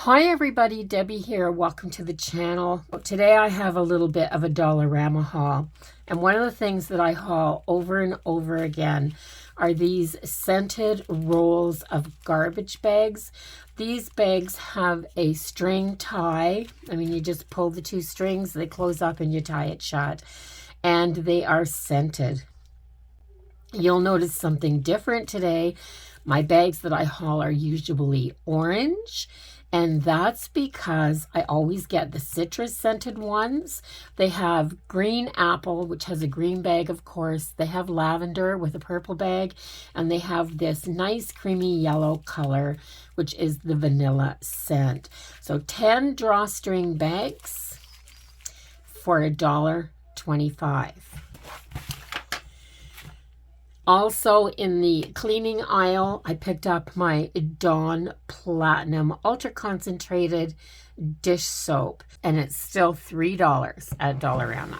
Hi everybody, Debbie here. Welcome to the channel. Today I have a little bit of a Dollarama haul. And one of the things that I haul over and over again are these scented rolls of garbage bags. These bags have a string tie. You just pull the two strings, they close up and you tie it shut. And they are scented. You'll notice something different today. My bags that I haul are usually orange. And that's because I always get the citrus scented ones. They have green apple, which has a green bag, of course. They have lavender with a purple bag. And they have this nice creamy yellow color, which is the vanilla scent. So 10 drawstring bags for $1.25. Also in the cleaning aisle, I picked up my Dawn Platinum Ultra Concentrated Dish Soap, and it's still $3 at Dollarama.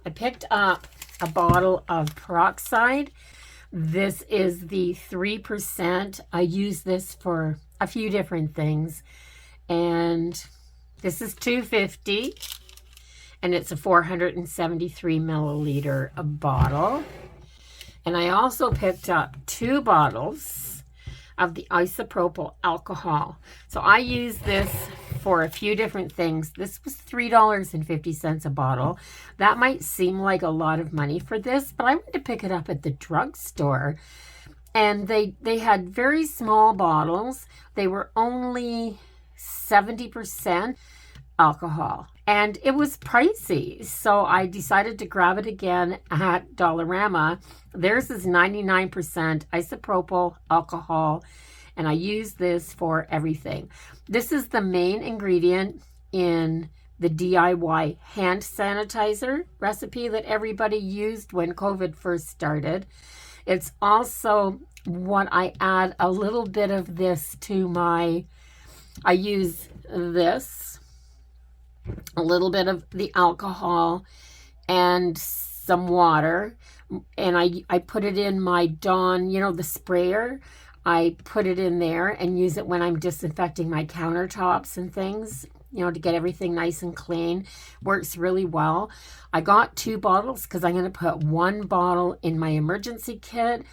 I picked up a bottle of peroxide. This is the 3%. I use this for a few different things, and this is $2.50, and it's a 473 milliliter bottle. And I also picked up 2 bottles of the isopropyl alcohol. So I use this for a few different things. This was $3.50 a bottle. That might seem like a lot of money for this, but I went to pick it up at the drugstore. And they had very small bottles. They were only 70% alcohol. And it was pricey, so I decided to grab it again at Dollarama. Theirs is 99% isopropyl alcohol, and I use this for everything. This is the main ingredient in the DIY hand sanitizer recipe that everybody used when COVID first started. It's also what I add a little bit of this to I use this, a little bit of the alcohol and some water, and I put it in my Dawn, the sprayer. I put it in there and use it when I'm disinfecting my countertops and things, to get everything nice and clean. Works really well. I got 2 bottles because I'm going to put 1 bottle in my emergency kit.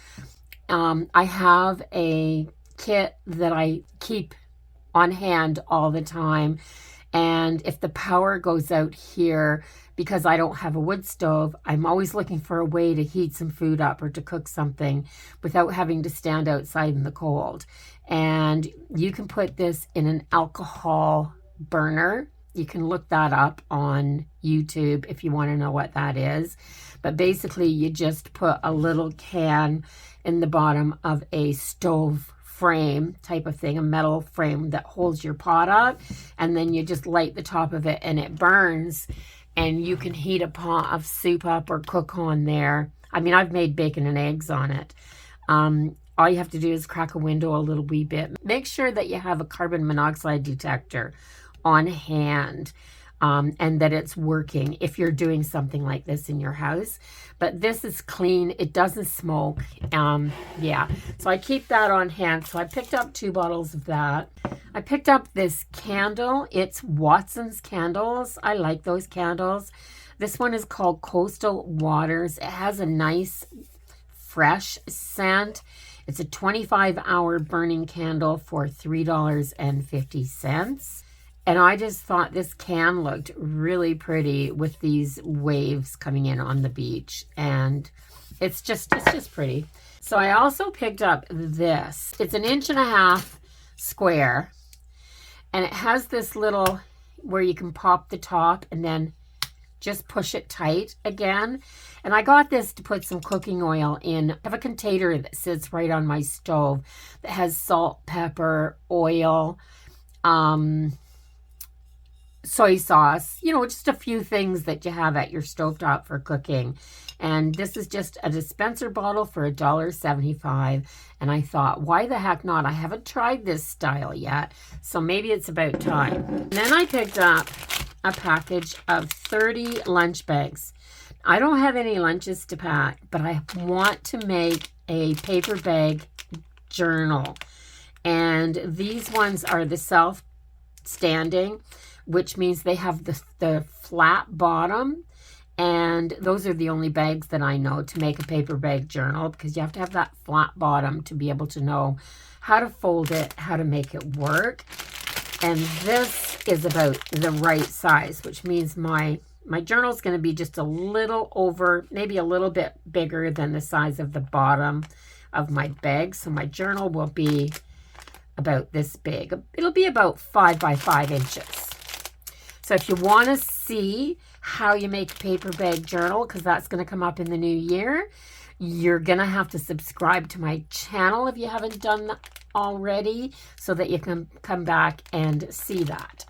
I have a kit that I keep on hand all the time. And if the power goes out here, because I don't have a wood stove, I'm always looking for a way to heat some food up or to cook something without having to stand outside in the cold. And you can put this in an alcohol burner. You can look that up on YouTube if you want to know what that is. But basically, you just put a little can in the bottom of a stove frame type of thing, a metal frame that holds your pot up, and then you just light the top of it and it burns, and you can heat a pot of soup up or cook on there. I've made bacon and eggs on it. All you have to do is crack a window a little wee bit. Make sure that you have a carbon monoxide detector on hand, and that it's working if you're doing something like this in your house. But this is clean. It doesn't smoke. Yeah, so I keep that on hand. So I picked up 2 bottles of that. I picked up this candle. It's Watson's Candles. I like those candles. This one is called Coastal Waters. It has a nice fresh scent. It's a 25-hour burning candle for $3.50. And I just thought this can looked really pretty with these waves coming in on the beach. And it's just pretty. So I also picked up this. It's an 1.5 inch square. And it has this little where you can pop the top and then just push it tight again. And I got this to put some cooking oil in. I have a container that sits right on my stove that has salt, pepper, oil, soy sauce, just a few things that you have at your stovetop for cooking. And this is just a dispenser bottle for $1.75. And I thought, why the heck not? I haven't tried this style yet, so maybe it's about time. And then I picked up a package of 30 lunch bags. I don't have any lunches to pack, but I want to make a paper bag journal. And these ones are the self standing, which means they have the flat bottom. And those are the only bags that I know to make a paper bag journal, because you have to have that flat bottom to be able to know how to fold it, how to make it work. And this is about the right size, which means my journal is going to be just a little over, maybe a little bit bigger than the size of the bottom of my bag. So my journal will be about this big. It'll be about 5 by 5 inches. So if you want to see how you make a paper bag journal, because that's going to come up in the new year, you're going to have to subscribe to my channel if you haven't done that already, so that you can come back and see that.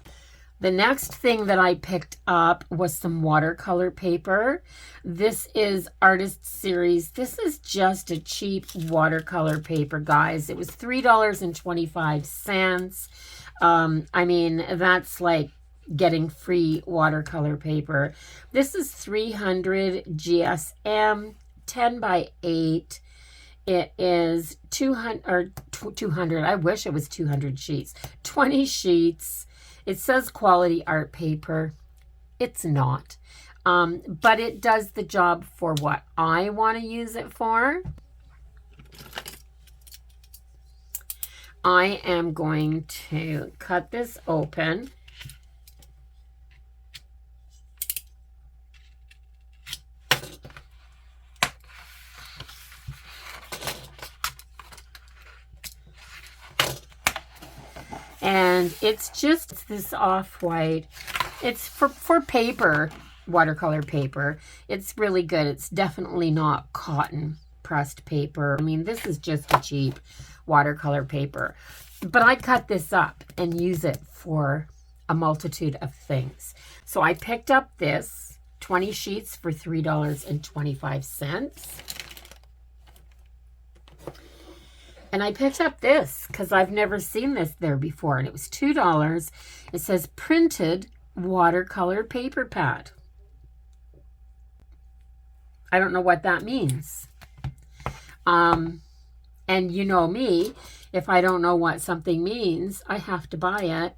The next thing that I picked up was some watercolor paper. This is Artist Series. This is just a cheap watercolor paper, guys. It was $3.25. I mean, that's like getting free watercolor paper. This is 300 GSM, 10 by 8. It is 200, I wish it was 200 sheets, 20 sheets. It says quality art paper. It's not. But it does the job for what I want to use it for. I am going to cut this open. And it's just this off-white. It's for paper, watercolor paper. It's really good. It's definitely not cotton pressed paper. I mean, this is just a cheap watercolor paper. But I cut this up and use it for a multitude of things. So I picked up this 20 sheets for $3.25. And I picked up this because I've never seen this there before, and it was $2. It says printed watercolor paper pad. I don't know what that means. And you know me, if I don't know what something means, I have to buy it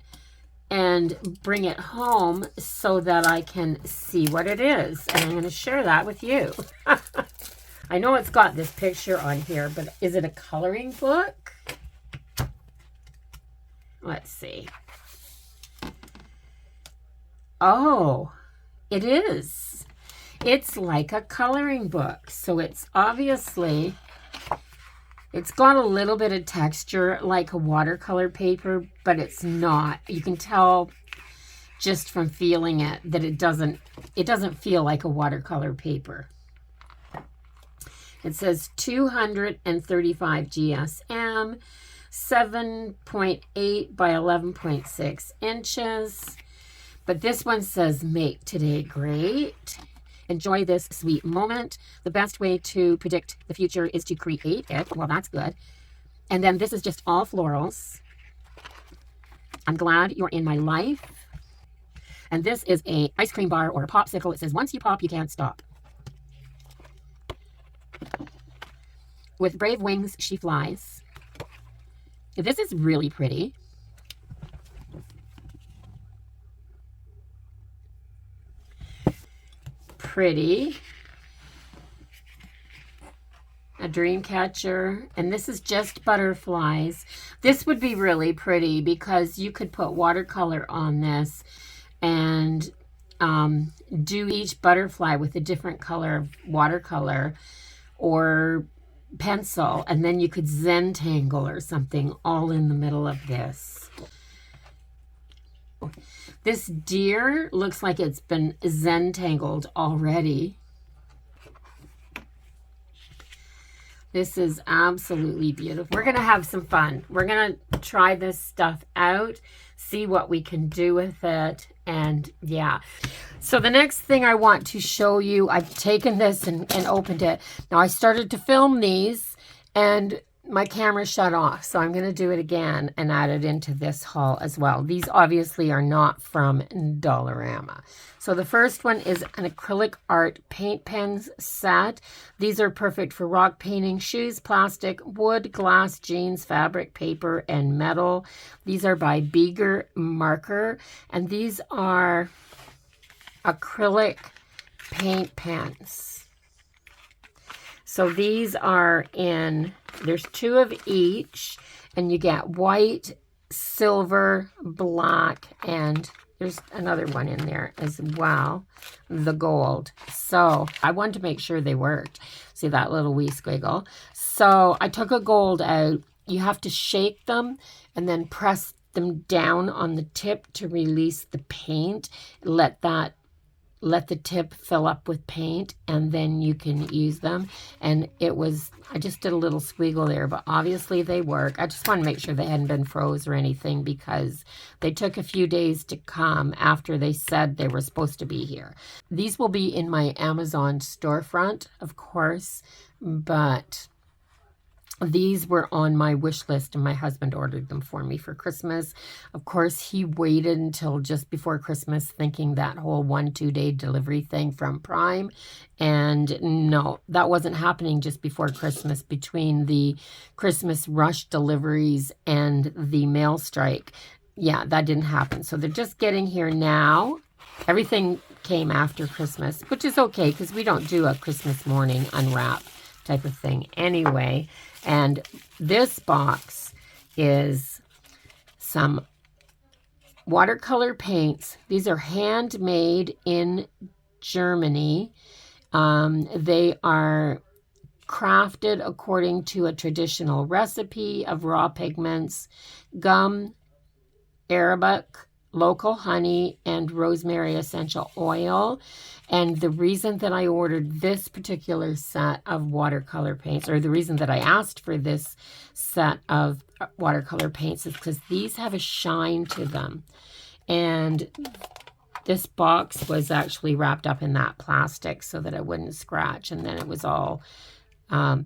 and bring it home so that I can see what it is. And I'm going to share that with you. I know it's got this picture on here, but is it a coloring book? Let's see. Oh, it is. It's like a coloring book. So it's obviously, it's got a little bit of texture like a watercolor paper, but it's not. You can tell just from feeling it that it doesn't feel like a watercolor paper. It says 235 GSM, 7.8 by 11.6 inches. But this one says, make today great. Enjoy this sweet moment. The best way to predict the future is to create it. Well, that's good. And then this is just all florals. I'm glad you're in my life. And this is a ice cream bar or a popsicle. It says, once you pop, you can't stop. With brave wings, she flies. This is really pretty. Pretty. A dream catcher. And this is just butterflies. This would be really pretty because you could put watercolor on this and do each butterfly with a different color of watercolor or pencil, and then you could Zentangle or something all in the middle of this. This deer looks like it's been Zentangled already. This is absolutely beautiful. We're going to have some fun. We're going to try this stuff out, see what we can do with it, and yeah. So the next thing I want to show you, I've taken this and opened it. Now I started to film these, and my camera shut off, so I'm going to do it again and add it into this haul as well. These obviously are not from Dollarama. So the first one is an acrylic art paint pens set. These are perfect for rock painting, shoes, plastic, wood, glass, jeans, fabric, paper, and metal. These are by Beager Marker, and these are acrylic paint pens. So these are there's 2 of each, and you get white, silver, black, and there's another one in there as well, the gold. So I wanted to make sure they worked. See that little wee squiggle? So I took a gold out. You have to shake them and then press them down on the tip to release the paint. Let the tip fill up with paint, and then you can use them. And I just did a little squiggle there, but obviously they work. I just want to make sure they hadn't been froze or anything, because they took a few days to come after they said they were supposed to be here. These will be in my Amazon storefront, of course, but these were on my wish list, and my husband ordered them for me for Christmas. Of course, he waited until just before Christmas, thinking that whole 1-2 day delivery thing from Prime. And no, that wasn't happening just before Christmas. Between the Christmas rush deliveries and the mail strike, yeah, that didn't happen. So they're just getting here now. Everything came after Christmas, which is okay, because we don't do a Christmas morning unwrap type of thing anyway. And this box is some watercolor paints. These are handmade in Germany. They are crafted according to a traditional recipe of raw pigments, gum, arabic, local honey, and rosemary essential oil. And the reason that I ordered this particular set of watercolor paints, or the reason that I asked for this set of watercolor paints, is because these have a shine to them. And this box was actually wrapped up in that plastic so that it wouldn't scratch, and then it was all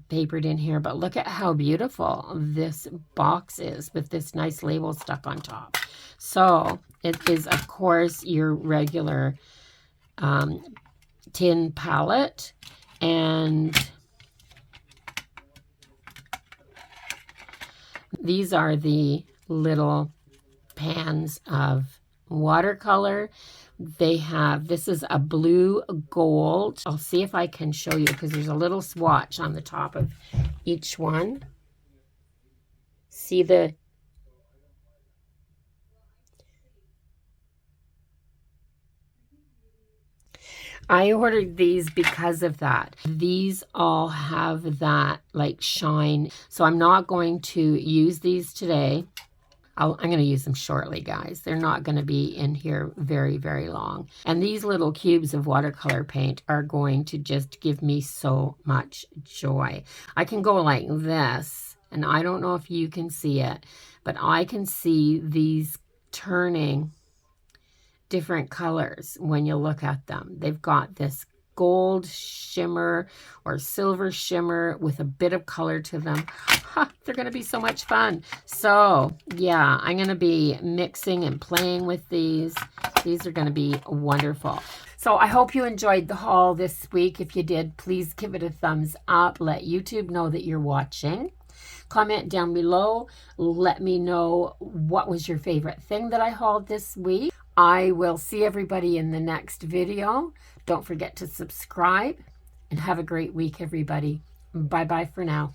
papered in here. But look at how beautiful this box is with this nice label stuck on top. So it is, of course, your regular tin palette, and these are the little pans of watercolor. This is a blue gold. I'll see if I can show you, because there's a little swatch on the top of each one. See the I ordered these because of that. These all have that like shine. So I'm not going to use these today. I'm going to use them shortly, guys. They're not going to be in here very, very long. And these little cubes of watercolor paint are going to just give me so much joy. I can go like this, and I don't know if you can see it, but I can see these turning different colors when you look at them. They've got this gold shimmer or silver shimmer with a bit of color to them. They're going to be so much fun. So yeah, I'm going to be mixing and playing with these. These are going to be wonderful. So I hope you enjoyed the haul this week. If you did, please give it a thumbs up. Let YouTube know that you're watching. Comment down below. Let me know what was your favorite thing that I hauled this week. I will see everybody in the next video. Don't forget to subscribe, and have a great week, everybody. Bye-bye for now.